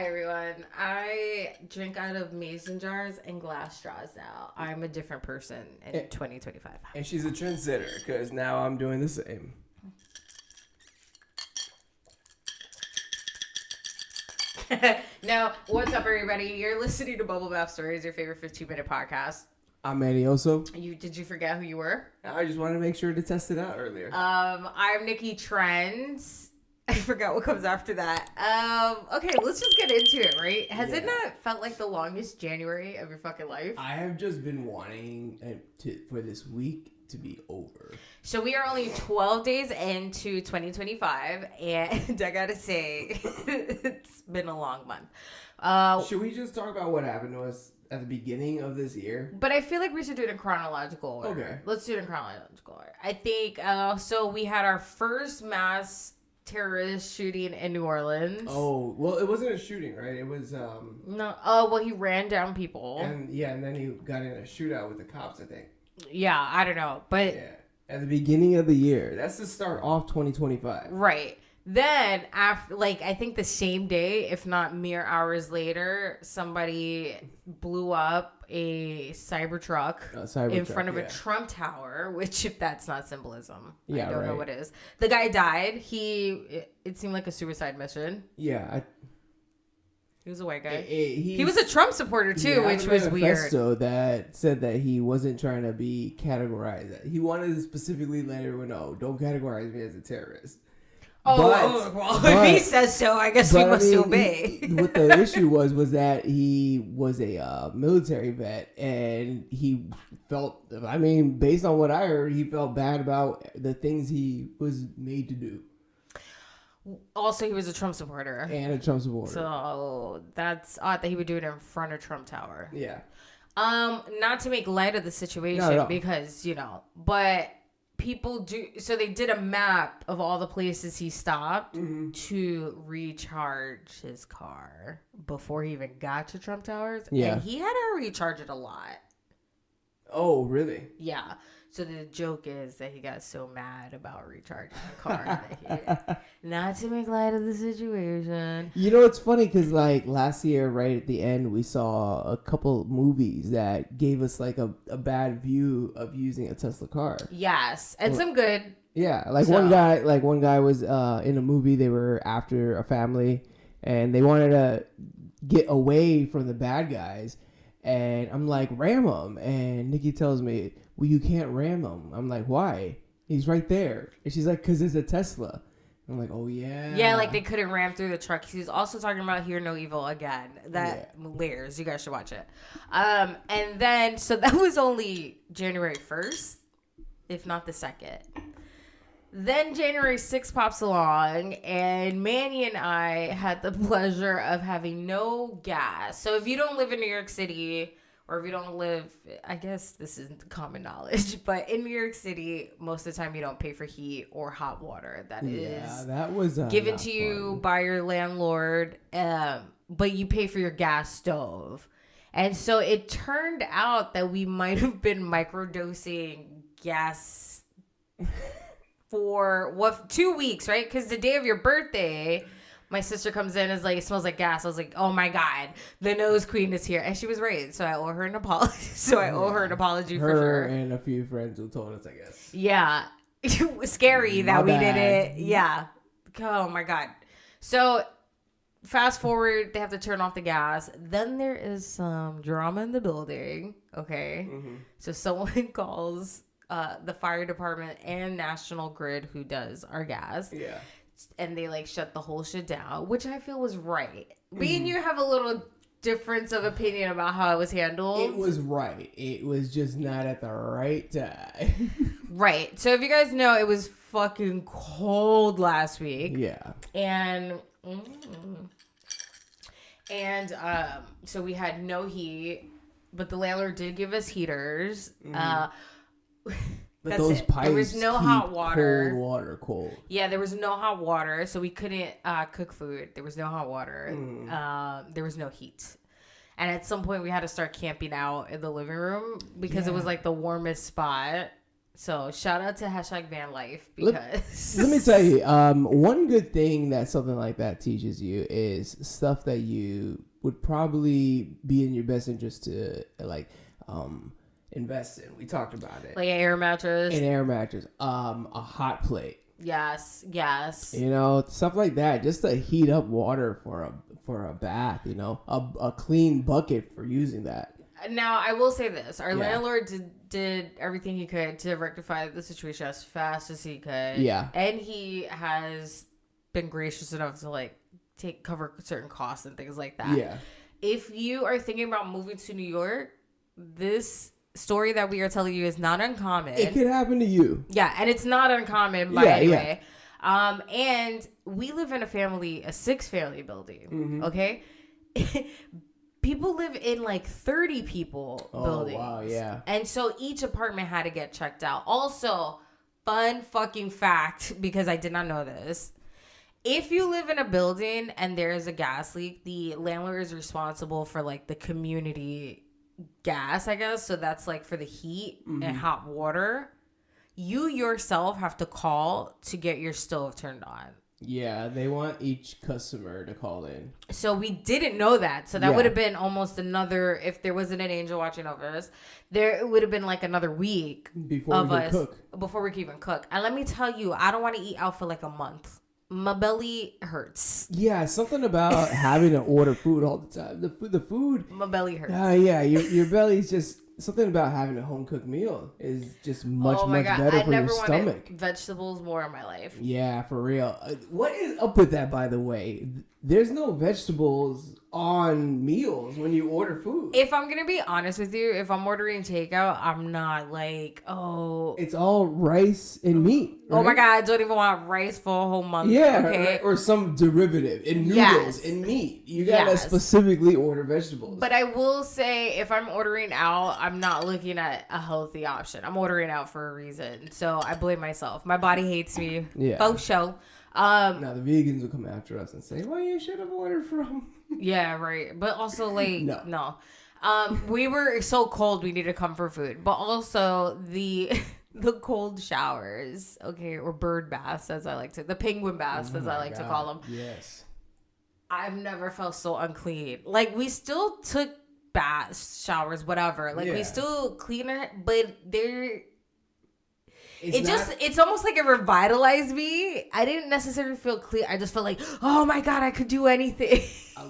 Hi, everyone. I drink out of mason jars and glass straws now. I'm a different person in 2025. And she's a trendsetter because now I'm doing the same. Now, what's up, everybody? You're listening to Bubble Bath Stories, your favorite 15-minute podcast. I'm Manny Oso. Did you forget who you were? I just wanted to make sure to test it out earlier. I'm Nicky Trendz. I forgot what comes after that. Okay, let's just get into it, right? Has it not felt like the longest January of your fucking life? I have just been wanting for this week to be over. So we are only 12 days into 2025, and I gotta say, it's been a long month. Should we just talk about what happened to us at the beginning of this year? But I feel like we should do it in chronological order. Okay. Let's do it in chronological order. I think, so we had our first mass terrorist shooting in New Orleans. Oh, well, it wasn't a shooting, right? It was, No. Oh, well, he ran down people. And then he got in a shootout with the cops, I think. Yeah, I don't know, but... Yeah. At the beginning of the year. That's to start off 2025. Right. Then, after, I think the same day, if not mere hours later, somebody blew up a Cybertruck in front of a Trump tower, which, if that's not symbolism, I don't know what is. The guy died. It seemed like a suicide mission. Yeah. He was a white guy. He was a Trump supporter, too, which was weird. So that said that he wasn't trying to be categorized. He wanted to specifically let everyone know, don't categorize me as a terrorist. Well, if he says so, I guess we must obey. What the issue was that he was a military vet, and he felt, based on what I heard, he felt bad about the things he was made to do. Also, he was a Trump supporter. And a Trump supporter. So, that's odd that he would do it in front of Trump Tower. Yeah. Not to make light of the situation, because, but... people do, so they did a map of all the places he stopped to recharge his car before he even got to Trump Towers. Yeah. And he had to recharge it a lot. Oh, really? Yeah. So the joke is that he got so mad about recharging the car that not to make light of the situation. It's funny because last year, right at the end, we saw a couple movies that gave us a bad view of using a Tesla car. Yes, and some good. Yeah, one guy was in a movie. They were after a family, and they wanted to get away from the bad guys. And I'm like, ram him. And Nikki tells me, well, you can't ram him. I'm like, why? He's right there. And she's like, because it's a Tesla. I'm like, oh, yeah. Yeah, they couldn't ram through the truck. He's also talking about Hear No Evil again. Layers. You guys should watch it. And then, so that was only January 1st, if not the 2nd. Then January 6th pops along, and Manny and I had the pleasure of having no gas. So if you don't live in New York City, or if you don't live, I guess this isn't common knowledge, but in New York City, most of the time you don't pay for heat or hot water. That was given to you by your landlord, but you pay for your gas stove. And so it turned out that we might have been microdosing gas for 2 weeks, right? Because the day of your birthday, my sister comes in and is like, it smells like gas. I was like, oh my God, the nose queen is here. And she was right. So I owe her an apology. For sure. And a few friends who told us, I guess. Yeah. It was scary that we did it. Yeah. Oh my God. So fast forward, they have to turn off the gas. Then there is some drama in the building. Okay. Mm-hmm. So someone calls the fire department and National Grid, who does our gas. Yeah. And they shut the whole shit down, which I feel was right. Me and you have a little difference of opinion about how it was handled. It was right. It was just not at the right time. Right. So if you guys know, it was fucking cold last week. Yeah. And so we had no heat, but the landlord did give us heaters. But those pipes, there was no hot water. Cold water, cold. Yeah, there was no hot water, so we couldn't cook food. There was no hot water. There was no heat. And at some point, we had to start camping out in the living room because it was the warmest spot. So shout out to #vanlife because let me tell you, one good thing that something like that teaches you is stuff that you would probably be in your best interest to like invest in. We talked about it. Like an air mattress. An air mattress. A hot plate. Yes. You know, stuff like that, just to heat up water for a bath. You know, a clean bucket for using that. Now, I will say this. Our landlord did everything he could to rectify the situation as fast as he could. Yeah. And he has been gracious enough to, like, cover certain costs and things like that. Yeah. If you are thinking about moving to New York, this story that we are telling you is not uncommon. It could happen to you. Yeah, and it's not uncommon by any way. And we live in a 6-family building, mm-hmm. okay? People live in like 30 people buildings. Oh, wow, yeah. And so each apartment had to get checked out. Also, fun fucking fact, because I did not know this. If you live in a building and there is a gas leak, the landlord is responsible for like the community gas, I guess. So that's like for the heat mm-hmm. and hot water. You yourself have to call to get your stove turned on. Yeah, they want each customer to call in. So we didn't know that. So that would have been almost another, if there wasn't an angel watching over us, it would have been like another week before we could even cook. And let me tell you, I don't want to eat out for like a month. My belly hurts. Yeah, something about having to order food all the time. The food. My belly hurts. Yeah, your belly's just something about having a home cooked meal is just much better for your stomach. Vegetables more in my life. Yeah, for real. What is up with that, by the way? There's no vegetables on meals when you order food. If I'm gonna be honest with you, if I'm ordering takeout, I'm not like, it's all rice and meat. Right? Oh my god, I don't even want rice for a whole month. Yeah, okay? Or some derivative in noodles and meat. You gotta specifically order vegetables. But I will say, if I'm ordering out, I'm not looking at a healthy option. I'm ordering out for a reason, so I blame myself. My body hates me. Yeah, faux show. Now the vegans will come after us and say, "Well, you should have ordered from." Yeah, right. But also, like, no. We were so cold, we need to come for food. But also the cold showers, okay, or bird baths, as I like to, the penguin baths, as I like to call them. Yes. I've never felt so unclean. Like, we still took baths, showers, whatever. Like, we still clean it, but they're... It's almost like it revitalized me. I didn't necessarily feel clean. I just felt like, oh my God, I could do anything.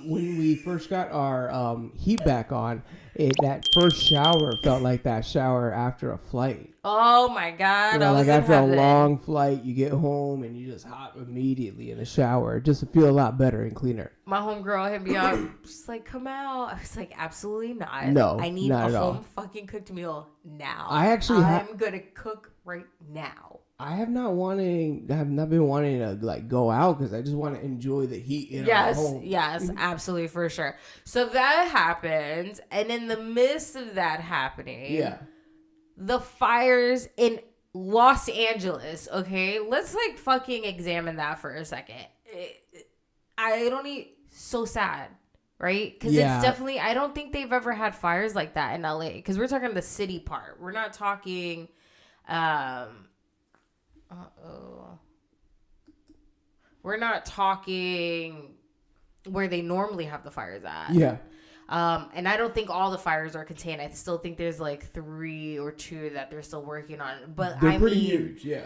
When we first got our heat back on, that first shower felt like that shower after a flight. Oh my God. Like after a long flight, you get home and you just hop immediately in the shower just to feel a lot better and cleaner. My homegirl hit me up. She's like, come out. I was like, absolutely not. No, I need a home fucking cooked meal now. I'm going to cook right now. I have not been wanting to like go out because I just want to enjoy the heat in our home. Yes, absolutely, for sure. So that happened, and in the midst of that happening, the fires in Los Angeles. Okay, let's like fucking examine that for a second. So sad, right? Because it's definitely. I don't think they've ever had fires like that in LA. Because we're talking the city part. We're not talking. We're not talking where they normally have the fires at. Yeah. And I don't think all the fires are contained. I still think there's like 3 or 2 that they're still working on. But they're pretty huge, yeah.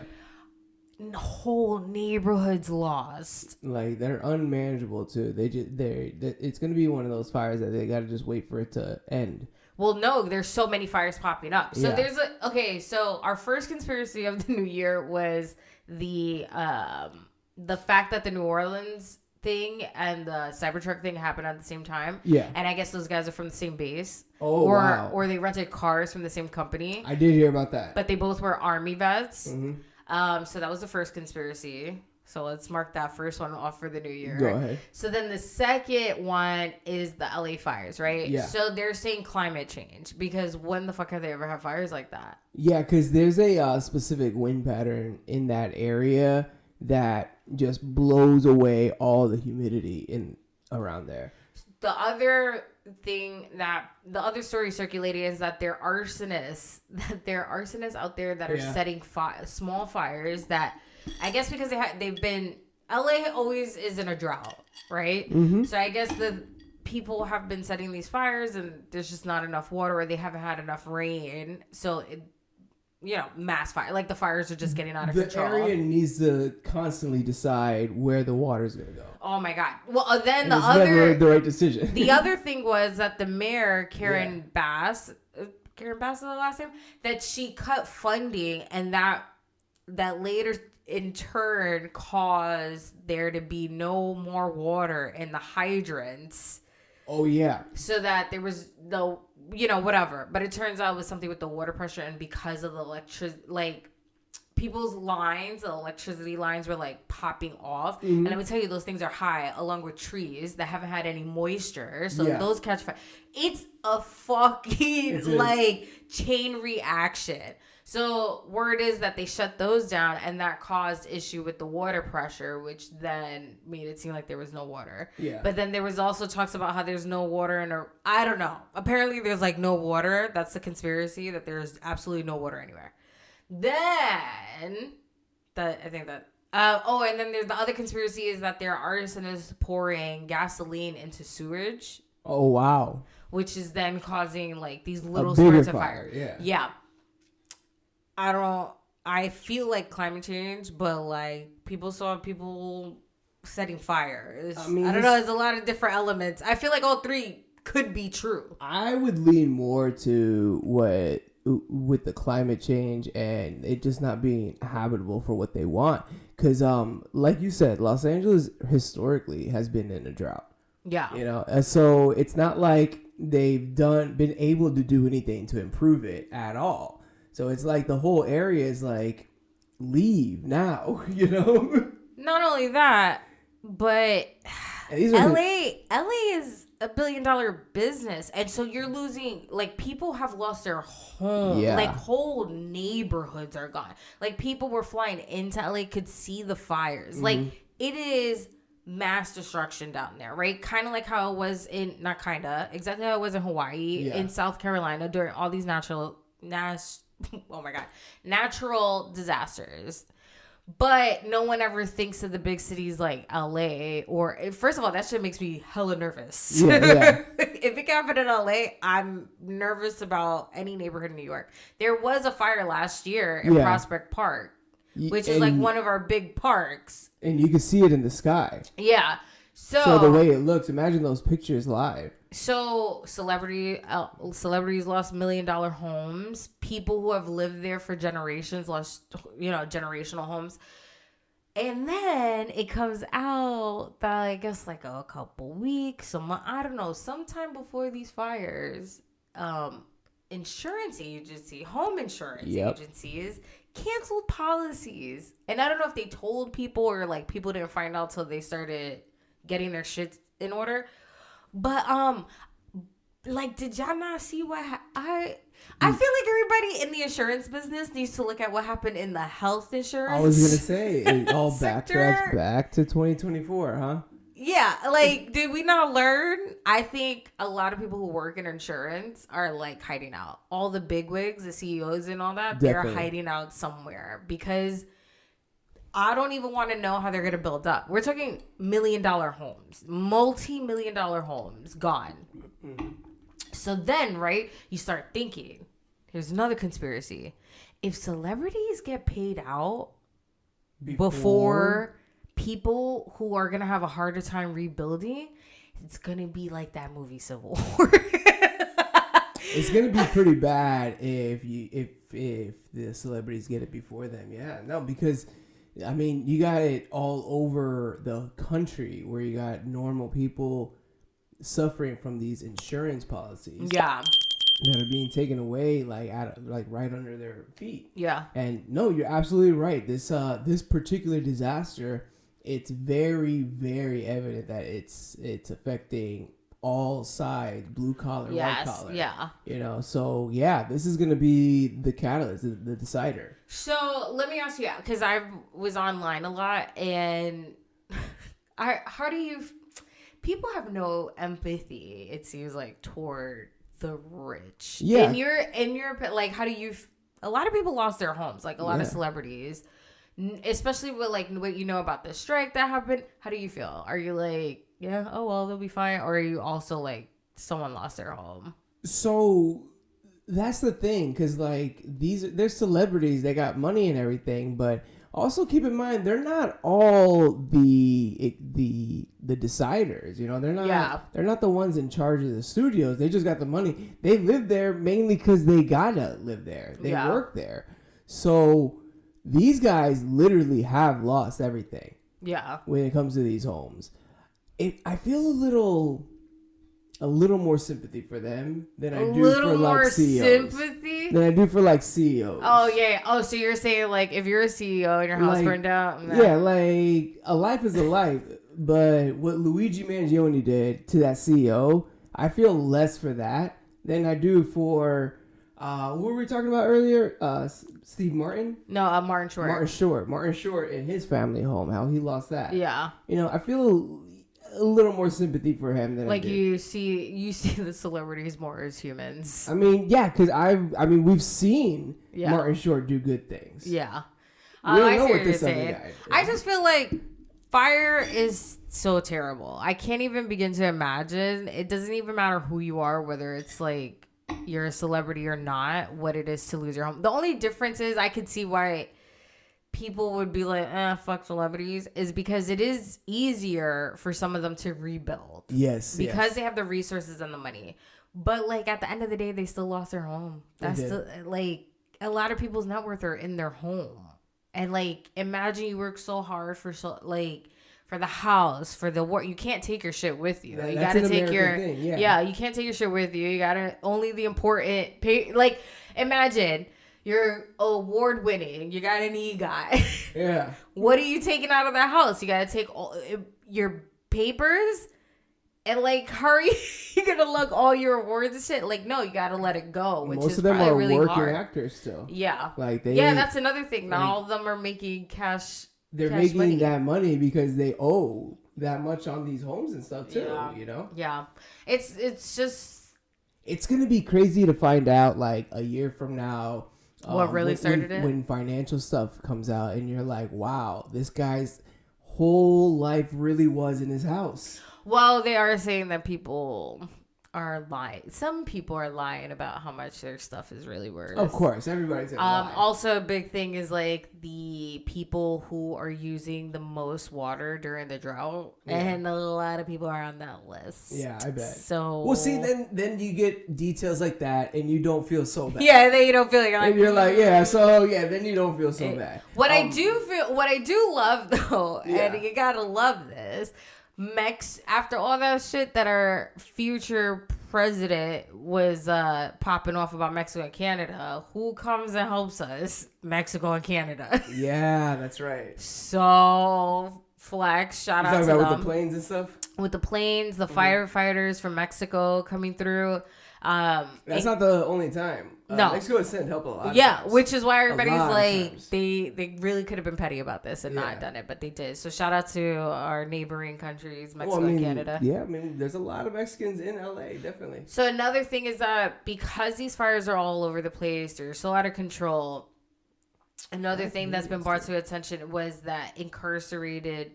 Whole neighborhoods lost. Like they're unmanageable too. It's gonna be one of those fires that they gotta just wait for it to end. Well, no, there's so many fires popping up. So so our first conspiracy of the new year was the fact that the New Orleans thing and the Cybertruck thing happened at the same time. Yeah. And I guess those guys are from the same base. Oh, wow. Or they rented cars from the same company. I did hear about that. But they both were Army vets. Mm-hmm. So that was the first conspiracy. So let's mark that first one off for the new year. Go ahead. So then the second one is the LA fires, right? Yeah. So they're saying climate change because when the fuck have they ever had fires like that? Yeah, because there's a specific wind pattern in that area that just blows away all the humidity around there. The other thing that the other story circulating is that there are arsonists out there that are setting small fires that I guess because they've been LA always is in a drought, right? Mm-hmm. So I guess the people have been setting these fires and there's just not enough water or they haven't had enough rain. So mass fire. Like the fires are just getting out of control. The area needs to constantly decide where the water's going to go. Oh my God. Well, then and never the right decision. The other thing was that the mayor, Karen Bass is the last name, that she cut funding and that later in turn caused there to be no more water in the hydrants. Oh yeah. So that there was no, whatever. But it turns out it was something with the water pressure and because of the people's lines, the electricity lines were like popping off. Mm-hmm. And I would tell you those things are high along with trees that haven't had any moisture. So those catch fire. It's a fucking chain reaction. So word is that they shut those down and that caused issue with the water pressure, which then made it seem like there was no water. Yeah. But then there was also talks about how there's no water I don't know. Apparently there's no water. That's the conspiracy, that there's absolutely no water anywhere. Then and then there's the other conspiracy is that there are arsonists pouring gasoline into sewage. Oh wow. Which is then causing these little sparks of fire. Yeah. I feel like climate change, but people saw people setting fires. I don't know. There's a lot of different elements. I feel like all three could be true. I would lean more to with the climate change and it just not being habitable for what they want. Because, like you said, Los Angeles historically has been in a drought. Yeah. So it's not like they've been able to do anything to improve it at all. So it's the whole area is leave now, Not only that, but LA is $1 billion business. And so you're losing, people have lost their home. Yeah. Whole neighborhoods are gone. People were flying into LA, could see the fires. Mm-hmm. It is mass destruction down there, right? Kind of like how it was exactly how it was in Hawaii, in South Carolina during all these natural disasters. But no one ever thinks of the big cities like LA first of all, that shit makes me hella nervous. Yeah. If it can happen in LA, I'm nervous about any neighborhood in New York. There was a fire last year in Prospect Park, which is one of our big parks. And you can see it in the sky. Yeah. So the way it looks, imagine those pictures live. So celebrities lost $1 million homes. People who have lived there for generations lost, generational homes. And then it comes out that I guess a couple weeks, I don't know, sometime before these fires, home insurance agencies canceled policies. And I don't know if they told people or people didn't find out till they started getting their shit in order. But did y'all not see what I feel like everybody in the insurance business needs to look at what happened in the health insurance. I was gonna say it all backtracks back to 2024, huh? Yeah, did we not learn? I think a lot of people who work in insurance are hiding out. All the bigwigs, the CEOs and all that, They're hiding out somewhere because I don't even want to know how they're going to build up. We're talking $1 million homes, multi-million-dollar homes gone. Mm-hmm. So then, right, you start thinking, here's another conspiracy. If celebrities get paid out before people who are going to have a harder time rebuilding, it's going to be like that movie Civil War. It's going to be pretty bad if the celebrities get it before them. Yeah, no, because you got it all over the country where you got normal people suffering from these insurance policies. Yeah. That are being taken away right under their feet. Yeah. And no, you're absolutely right. This particular disaster, it's very, very evident that it's affecting all sides, blue collar, white collar. Yeah. So this is going to be the catalyst, the decider. So let me ask you, because I was online a lot and people have no empathy, it seems like, toward the rich. Yeah. In your like, how do you? A lot of people lost their homes, like a lot of celebrities, especially with like what you know about the strike that happened. How do you feel? Are you like, yeah, oh well, they'll be fine, or are you also like someone lost their home? So that's the thing, because like they're celebrities, they got money and everything, but also keep in mind they're not all the deciders. You know, they're not the ones in charge of the studios. They just got the money. They live there mainly because they gotta live there. They work there. So these guys literally have lost everything. Yeah. When it comes to these homes, I feel a little more sympathy for them than I do for like CEOs. Sympathy than I do for like CEOs. Oh yeah. Oh, so you're saying like if you're a CEO and your house burned down? Yeah, like a life is a life. But what Luigi Mangione did to that CEO, I feel less for that than I do for what were we talking about earlier? Steve Martin? No, Martin Short. Martin Short and his family home, how he lost that. Yeah. You know, I feel a little more sympathy for him than like I do. You see the celebrities more as humans. I mean, yeah, because we've seen Martin Short do good things. Yeah, we don't know what this other guy did. I just feel like fire is so terrible. I can't even begin to imagine. It doesn't even matter who you are, whether it's like you're a celebrity or not, what it is to lose your home. The only difference is I could see why people would be like, fuck celebrities, is because it is easier for some of them to rebuild. Yes. Because they have the resources and the money. But like at the end of the day, they still lost their home. That's like a lot of people's net worth are in their home. And like imagine you work so hard for the house, for the work. You can't take your shit with you. You gotta take your thing, you can't take your shit with you. You gotta only the important pay. Like imagine you're award winning. You got an EGOT. Yeah. What are you taking out of that house? You got to take all your papers and like hurry. You're going to lug all your awards and shit. Like, no, you got to let it go. Which most of them are really working actors still. Yeah. That's another thing. Not all of them are making cash. They're making money. That money because they owe that much on these homes and stuff too. Yeah. You know? Yeah. It's just. It's going to be crazy to find out like a year from now. What really started it? When financial stuff comes out and you're like, wow, this guy's whole life really was in his house. Well, they are saying that people are lying. Some people are lying about how much their stuff is really worth. Of course, everybody's gonna lie. Also, a big thing is like the people who are using the most water during the drought, and a lot of people are on that list. Yeah, I bet. So, well, see, then you get details like that, and you don't feel so bad. Yeah, then you don't feel like. And you're like, then you don't feel so bad. What I do love though, and you gotta love this. After all that shit that our future president was popping off about Mexico and Canada, who comes and helps us? Mexico and Canada. Yeah, that's right. So flex, shout out to them. With the planes and stuff? With the planes, the firefighters from Mexico coming through. That's not the only time. No, Mexico has sent help a lot. Yeah, which is why everybody's like they really could have been petty about this and not done it, but they did. So shout out to our neighboring countries, Mexico and Canada. Yeah, I mean, there's a lot of Mexicans in LA, definitely. So another thing is that because these fires are all over the place, they're so out of control. Another thing that's been brought to attention was that incarcerated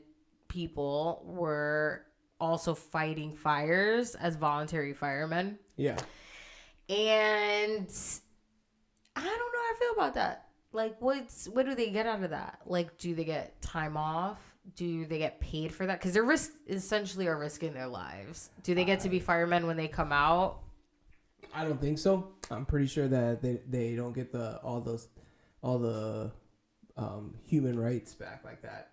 people were also fighting fires as voluntary firemen. Yeah. And I don't know how I feel about that. Like, what do they get out of that? Like, do they get time off? Do they get paid for that? Because they're essentially are risking their lives. Do they get to be firemen when they come out? I don't think so. I'm pretty sure that they don't get all the human rights back like that.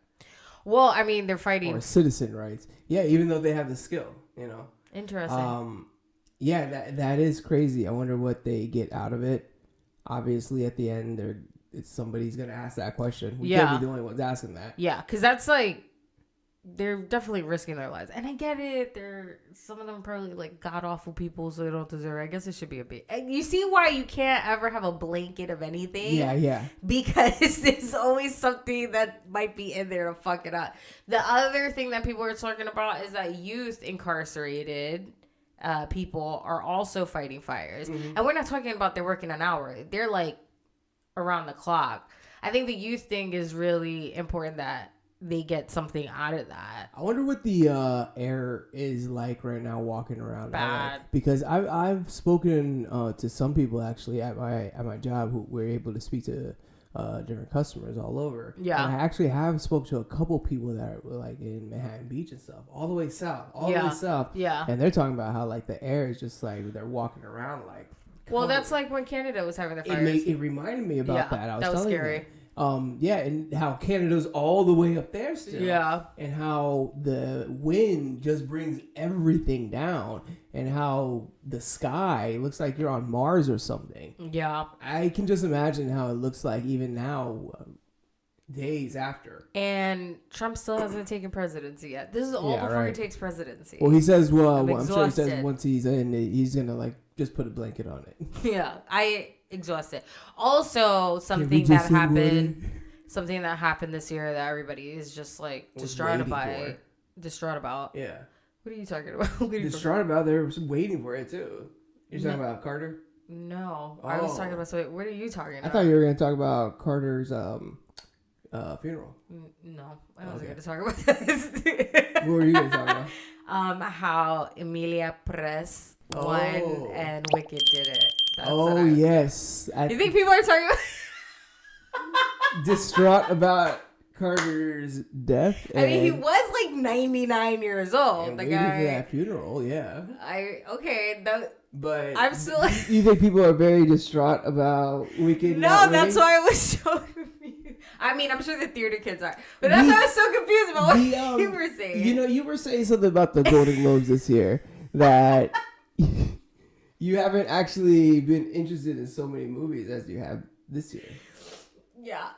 Well, I mean, they're fighting or citizen rights. Yeah, even though they have the skill, you know. Interesting. Yeah, that is crazy. I wonder what they get out of it. Obviously, at the end, somebody's gonna ask that question. We can't be the only ones asking that. Yeah, because that's like they're definitely risking their lives, and I get it. Some of them are probably like god awful people, so they don't deserve it. I guess it should be a bit. You see why you can't ever have a blanket of anything? Yeah. Because there's always something that might be in there to fuck it up. The other thing that people are talking about is that youth incarcerated people are also fighting fires, and we're not talking about they're working an hour. They're like around the clock. I think the youth thing is really important that they get something out of that. I wonder what the air is like right now walking around. Bad. Because I've spoken to some people actually at my job who were able to speak to different customers all over. Yeah. And I actually have spoke to a couple people that were like in Manhattan Beach and stuff, all the way south. Yeah. And they're talking about how like the air is just like they're walking around like. Well, that's like when Canada was having the fires. It reminded me about that. That was scary. And how Canada's all the way up there still. Yeah. And how the wind just brings everything down. And how the sky looks like you're on Mars or something. Yeah. I can just imagine how it looks like even now, days after. And Trump still hasn't taken presidency yet. This is all before he takes presidency. Well, he says, I'm sure he says once he's in, he's going to like just put a blanket on it. Yeah. Exhausted. Also, something that happened this year that everybody is just like distraught about. Yeah. What are you talking about? Distraught about? They're waiting for it too. You're talking about Carter? No, I was talking about. What are you talking about? I thought you were going to talk about Carter's funeral. No, I wasn't going to talk about this. What were you going to talk about? How Emilia Perez won and Wicked did it. Yes. You think people are talking about distraught about Carter's death? I mean, he was like 99 years old. The guy for that funeral, yeah. But I'm still. You think people are very distraught about Wicked? No, that's why I was so confused. I mean, I'm sure the theater kids are, but that's why I was so confused about what you were saying. You were saying something about the Golden Globes this year that. You haven't actually been interested in so many movies as you have this year. Yeah.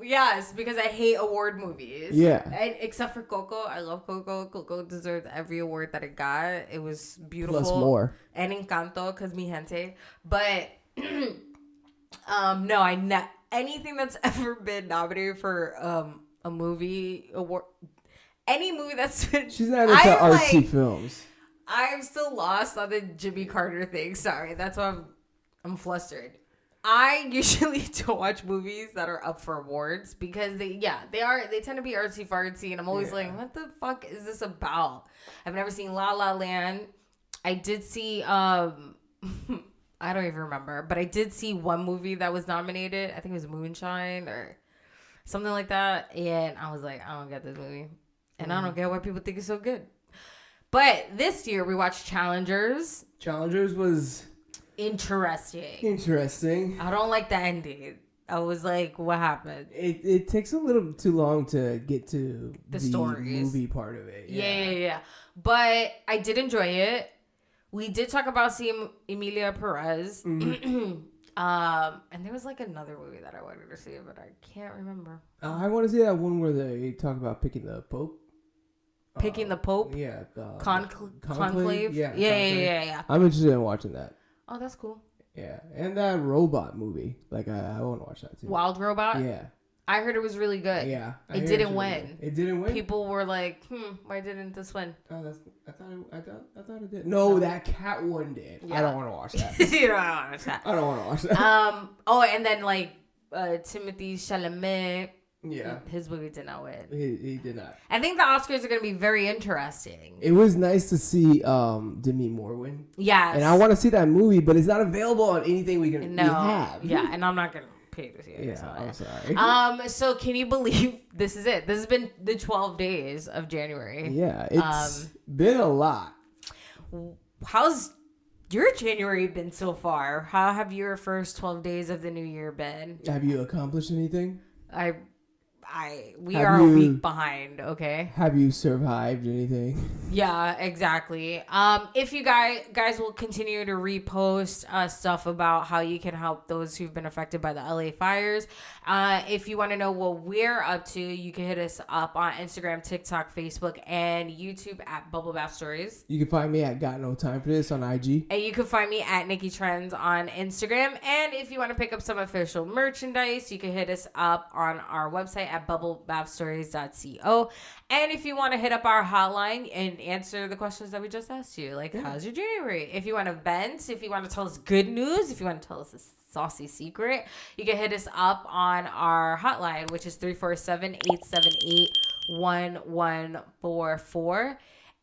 Yes, because I hate award movies. Yeah. And except for Coco, I love Coco. Coco deserved every award that it got. It was beautiful. Plus more. And Encanto, because mi gente. But anything that's ever been nominated for a movie award, any movie that's been. She's not into artsy films. I'm still lost on the Jimmy Carter thing. Sorry, that's why I'm flustered. I usually don't watch movies that are up for awards because they tend to be artsy fartsy, and I'm always like, what the fuck is this about? I've never seen La La Land. I did see I don't even remember, but I did see one movie that was nominated. I think it was Moonshine or something like that, and I was like, I don't get this movie, and I don't get why people think it's so good. But this year we watched Challengers. Challengers was interesting. I don't like the ending. I was like, what happened? It takes a little too long to get to the stories. Movie part of it. Yeah. But I did enjoy it. We did talk about seeing Emilia Perez. Mm-hmm. And there was like another movie that I wanted to see, but I can't remember. I want to see that one where they talk about picking the Pope. Picking the Pope? Yeah. Conclave? Yeah. I'm interested in watching that. Oh, that's cool. Yeah. And that robot movie. Like, I want to watch that too. Wild Robot? Yeah. I heard it was really good. Yeah. It didn't win. It didn't win? People were like, why didn't this win? Oh, I thought it did. No, that cat one did. Yeah. I don't want to watch that. You don't want to watch that. I don't want to watch that. And then like Timothée Chalamet. Yeah. His movie did not win. He did not. I think the Oscars are going to be very interesting. It was nice to see Demi Moore win. Yes. And I want to see that movie, but it's not available on anything we have. Yeah, and I'm not going to pay to see it. Yeah, I'm sorry. So can you believe this is it? This has been the 12 days of January. Yeah, it's been a lot. How's your January been so far? How have your first 12 days of the new year been? Have you accomplished anything? we are a week behind. Okay. Have you survived anything? Yeah, exactly. If you guys will continue to repost stuff about how you can help those who've been affected by the LA fires. If you want to know what we're up to, you can hit us up on Instagram, TikTok, Facebook, and YouTube at Bubble Bath Stories. You can find me at Got No Time for This on IG. And you can find me at Nicky Trendz on Instagram. And if you want to pick up some official merchandise, you can hit us up on our website at bubblebathstories.co. And if you want to hit up our hotline and answer the questions that we just asked you, like, how's your January? If you want to vent, if you want to tell us good news, if you want to tell us a saucy secret, you can hit us up on our hotline, which is 347-878-1144.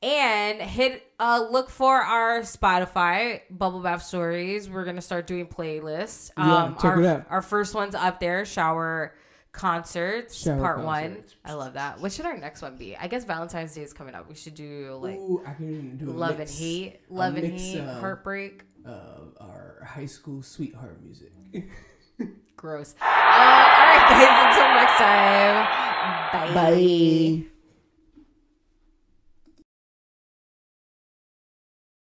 And look for our Spotify, Bubble Bath Stories. We're going to start doing playlists. Check it out. Our first one's up there, Shower Concerts, Part 1. I love that. What should our next one be? I guess Valentine's Day is coming up. We should do like I can do Love and Hate, Heartbreak. Our high school sweetheart music. Gross. All right, guys. Until next time. Bye. Bye.